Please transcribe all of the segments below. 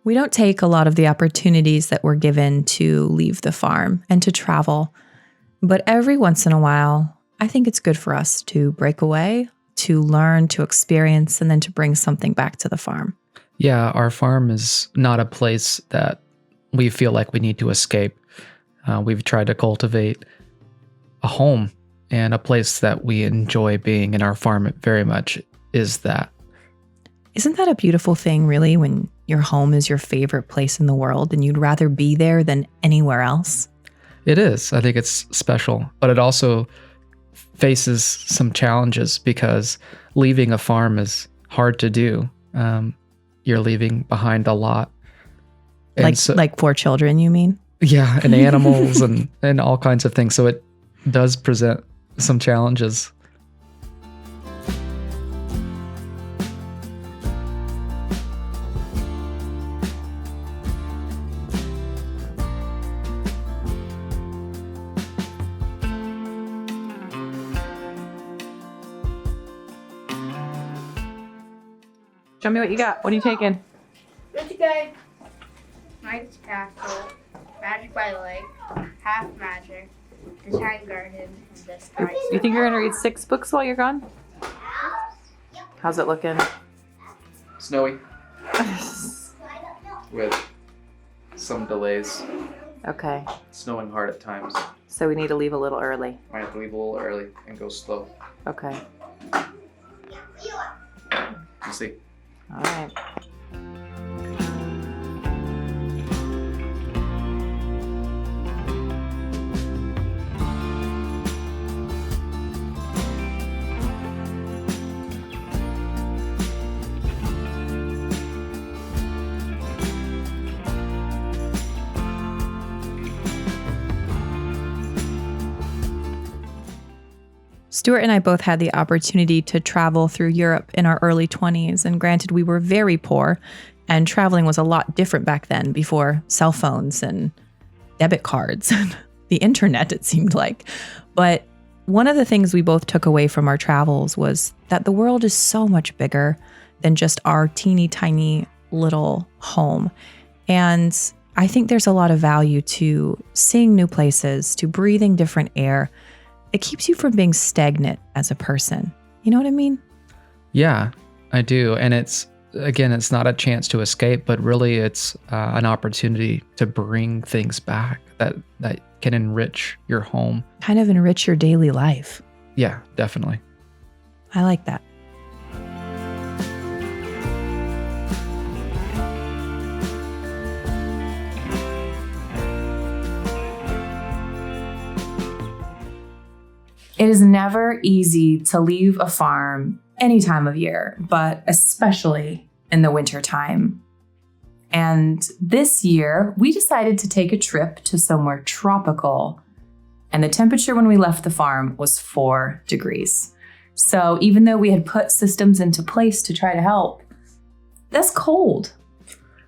We don't take a lot of the opportunities that we're given to leave the farm and to travel. But every once in a while, I think it's good for us to break away, to learn, to experience, and then to bring something back to the farm. Yeah, our farm is not a place that we feel like we need to escape. We've tried to cultivate a home and a place that we enjoy being, and our farm very much is that. Isn't that a beautiful thing, really, when your home is your favorite place in the world and you'd rather be there than anywhere else? It is. I think it's special, but it also faces some challenges because leaving a farm is hard to do. You're leaving behind a lot. And like 4 children, you mean? Yeah, and animals and all kinds of things. So it does present some challenges. Show me what you got. What are you taking? Let's go. Knight's Castle, Magic by the Lake, Half Magic, The Shine Garden, and This Guy. You think you're going to read 6 books while you're gone? How's it looking? Snowy. With some delays. Okay. Snowing hard at times. So we need to leave a little early. Might have to leave a little early and go slow. Okay. We'll see. All right. Stuart and I both had the opportunity to travel through Europe in our early 20s, and granted, we were very poor, and traveling was a lot different back then, before cell phones and debit cards and the internet, it seemed like. But one of the things we both took away from our travels was that the world is so much bigger than just our teeny tiny little home. And I think there's a lot of value to seeing new places, to breathing different air. It keeps you from being stagnant as a person. You know what I mean? Yeah, I do. And it's not a chance to escape, but really it's an opportunity to bring things back that can enrich your home. Kind of enrich your daily life. Yeah, definitely. I like that. It is never easy to leave a farm any time of year, but especially in the winter time. And this year, we decided to take a trip to somewhere tropical. And the temperature when we left the farm was 4 degrees. So even though we had put systems into place to try to help, that's cold.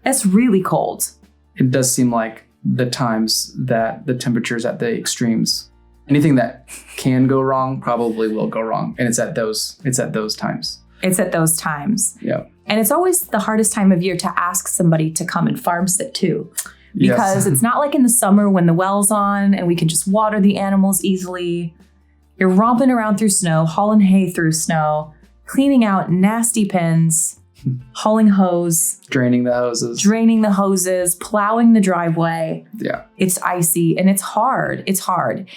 That's really cold. It does seem like the times that the temperature's at the extremes. Anything that can go wrong probably will go wrong. And it's at those times. It's at those times. Yeah. And it's always the hardest time of year to ask somebody to come and farm sit too. Because It's not like in the summer when the well's on and we can just water the animals easily. You're romping around through snow, hauling hay through snow, cleaning out nasty pens, hauling hose, draining the hoses, plowing the driveway. Yeah. It's icy and it's hard. It's hard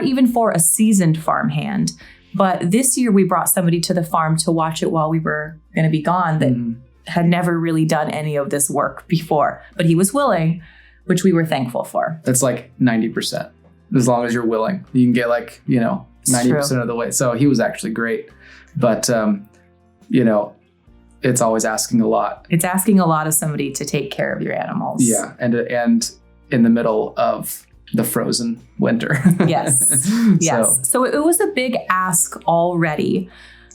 even for a seasoned farmhand. But this year we brought somebody to the farm to watch it while we were going to be gone that had never really done any of this work before. But he was willing, which we were thankful for. That's like 90%. As long as you're willing, you can get 90% of the way. So he was actually great. But, it's always asking a lot. It's asking a lot of somebody to take care of your animals. Yeah. And in the middle of the frozen winter. Yes. Yes. So it was a big ask already,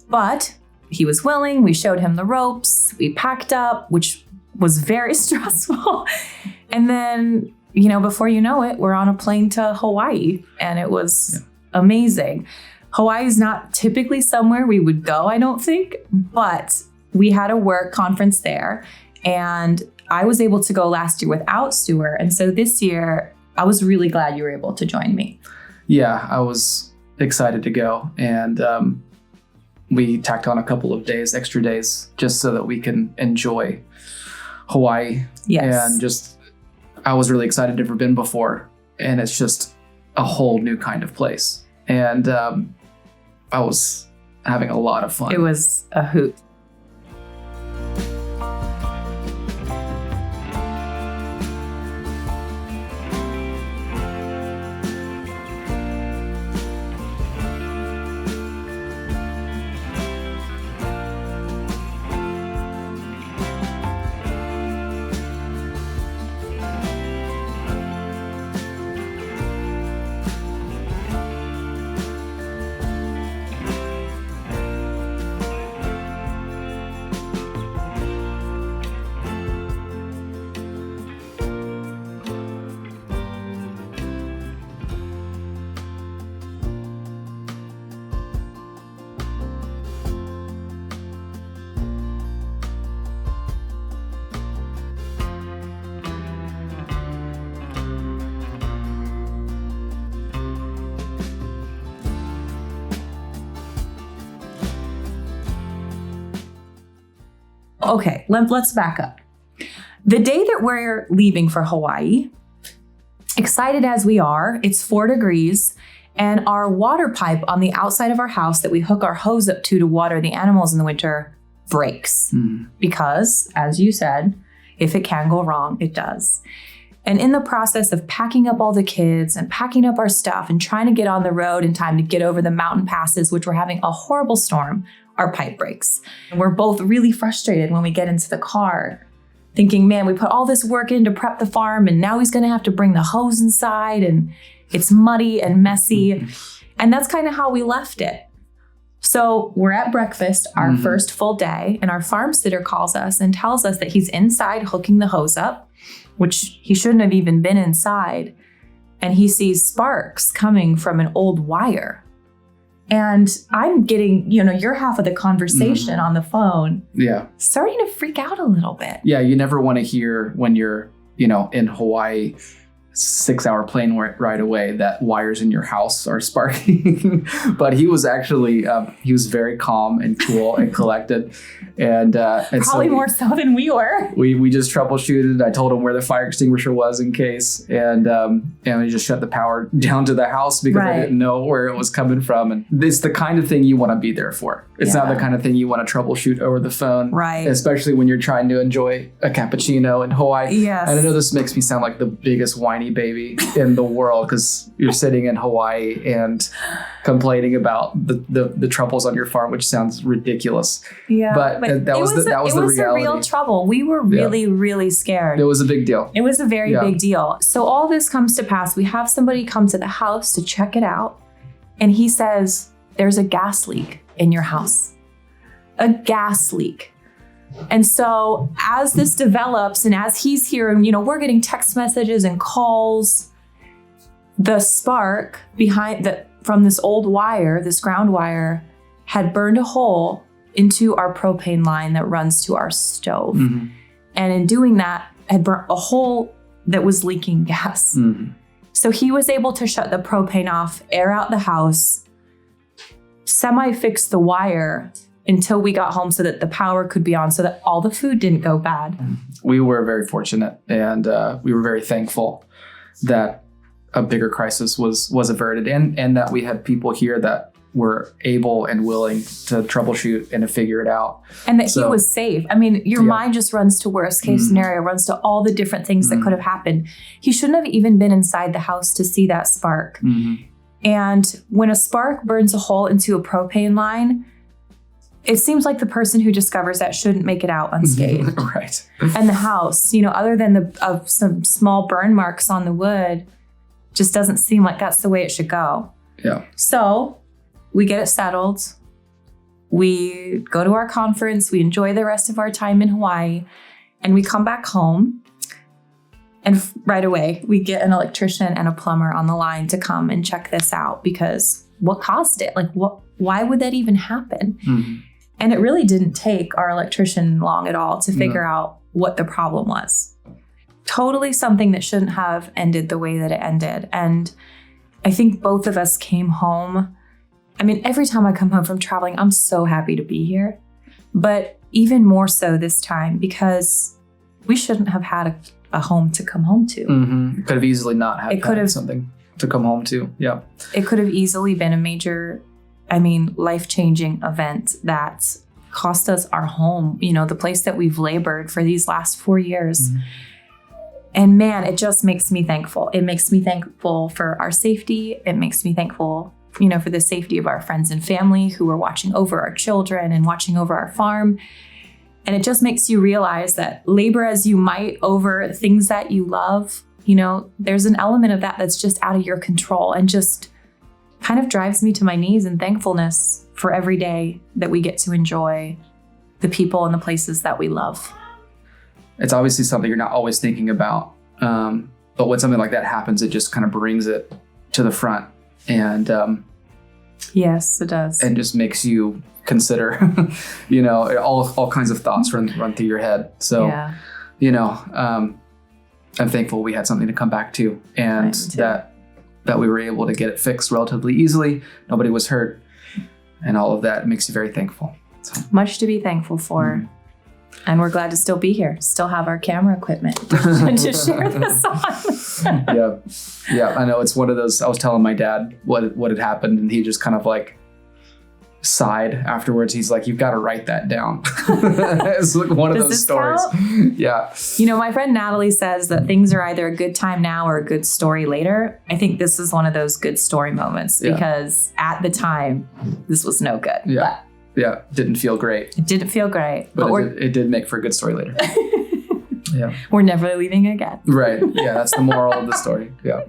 but he was willing. We showed him the ropes. We packed up, which was very stressful. And then, before you know it, we're on a plane to Hawaii, and it was amazing. Hawaii is not typically somewhere we would go, I don't think, but we had a work conference there, and I was able to go last year without Stuart. And so this year, I was really glad you were able to join me. Yeah, I was excited to go. And we tacked on a couple of days, extra days, just so that we can enjoy Hawaii. Yes. And just, I was really excited. Never been before. And it's just a whole new kind of place. And I was having a lot of fun. It was a hoot. Okay, let's back up. The day that we're leaving for Hawaii, excited as we are, it's 4 degrees, and our water pipe on the outside of our house that we hook our hose up to water the animals in the winter breaks. Because, as you said, if it can go wrong, it does. And in the process of packing up all the kids and packing up our stuff and trying to get on the road in time to get over the mountain passes, which we're having a horrible storm, our pipe breaks. And we're both really frustrated when we get into the car, thinking, man, we put all this work in to prep the farm, and now he's going to have to bring the hose inside, and it's muddy and messy. And that's kind of how we left it. So we're at breakfast, our first full day, and our farm sitter calls us and tells us that he's inside hooking the hose up, which he shouldn't have even been inside. And he sees sparks coming from an old wire. And I'm getting, your half of the conversation on the phone. Yeah. Starting to freak out a little bit. Yeah, you never want to hear when you're, in Hawaii, 6-hour plane ride away, that wires in your house are sparking. But he was actually, he was very calm and cool and collected. And probably more so than we were. We just troubleshooted. I told him where the fire extinguisher was in case. And we just shut the power down to the house because I didn't know where it was coming from. And it's the kind of thing you want to be there for. It's not the kind of thing you want to troubleshoot over the phone. Right. Especially when you're trying to enjoy a cappuccino in Hawaii. Yes. And I know this makes me sound like the biggest whiny baby in the world because you're sitting in Hawaii and complaining about the troubles on your farm, which sounds ridiculous. Yeah. But that was the reality. It was a real trouble. We were really, really scared. It was a big deal. It was a very big deal. So all this comes to pass. We have somebody come to the house to check it out. And he says, there's a gas leak in your house. A gas leak. And so as this develops and as he's here and, we're getting text messages and calls, the spark from this old wire, this ground wire, had burned a hole into our propane line that runs to our stove. And in doing that, had burnt a hole that was leaking gas. So he was able to shut the propane off, air out the house, semi-fix the wire until we got home so that the power could be on so that all the food didn't go bad. We were very fortunate and we were very thankful that a bigger crisis was averted and that we had people here that were able and willing to troubleshoot and to figure it out. And that he was safe. I mean, your mind just runs to worst case scenario, runs to all the different things that could have happened. He shouldn't have even been inside the house to see that spark. And when a spark burns a hole into a propane line, it seems like the person who discovers that shouldn't make it out unscathed. Right. And the house, other than some small burn marks on the wood, just doesn't seem like that's the way it should go. Yeah. So we get it settled. We go to our conference. We enjoy the rest of our time in Hawaii. And we come back home. And right away, we get an electrician and a plumber on the line to come and check this out because what caused it? Why would that even happen? And it really didn't take our electrician long at all to figure out what the problem was. Totally something that shouldn't have ended the way that it ended. And I think both of us came home. I mean, every time I come home from traveling, I'm so happy to be here. But even more so this time, because we shouldn't have had a home to come home to. Mm-hmm. Could have easily not had something to come home to. Yeah. It could have easily been a major, life-changing event that cost us our home, the place that we've labored for these last 4 years. Mm-hmm. And man, it just makes me thankful. It makes me thankful for our safety. It makes me thankful, for the safety of our friends and family who are watching over our children and watching over our farm. And it just makes you realize that labor as you might over things that you love, there's an element of that that's just out of your control, and just kind of drives me to my knees in thankfulness for every day that we get to enjoy the people and the places that we love. It's obviously something you're not always thinking about. But when something like that happens, it just kind of brings it to the front. And yes, it does. And just makes you consider, all kinds of thoughts run through your head. So, I'm thankful we had something to come back to, and that we were able to get it fixed relatively easily. Nobody was hurt, and all of that makes you very thankful. So. Much to be thankful for. Mm-hmm. And we're glad to still be here, still have our camera equipment to share this on. Yeah. I know it's one of those. I was telling my dad what had happened, and he just kind of like sighed afterwards. He's like, "You've got to write that down." It's like one of those stories. Count? Yeah. My friend Natalie says that things are either a good time now or a good story later. I think this is one of those good story moments because at the time, this was no good. Yeah. Yeah, didn't feel great. It didn't feel great. But it did make for a good story later. Yeah. We're never leaving again. Right. Yeah, that's the moral of the story. Yeah.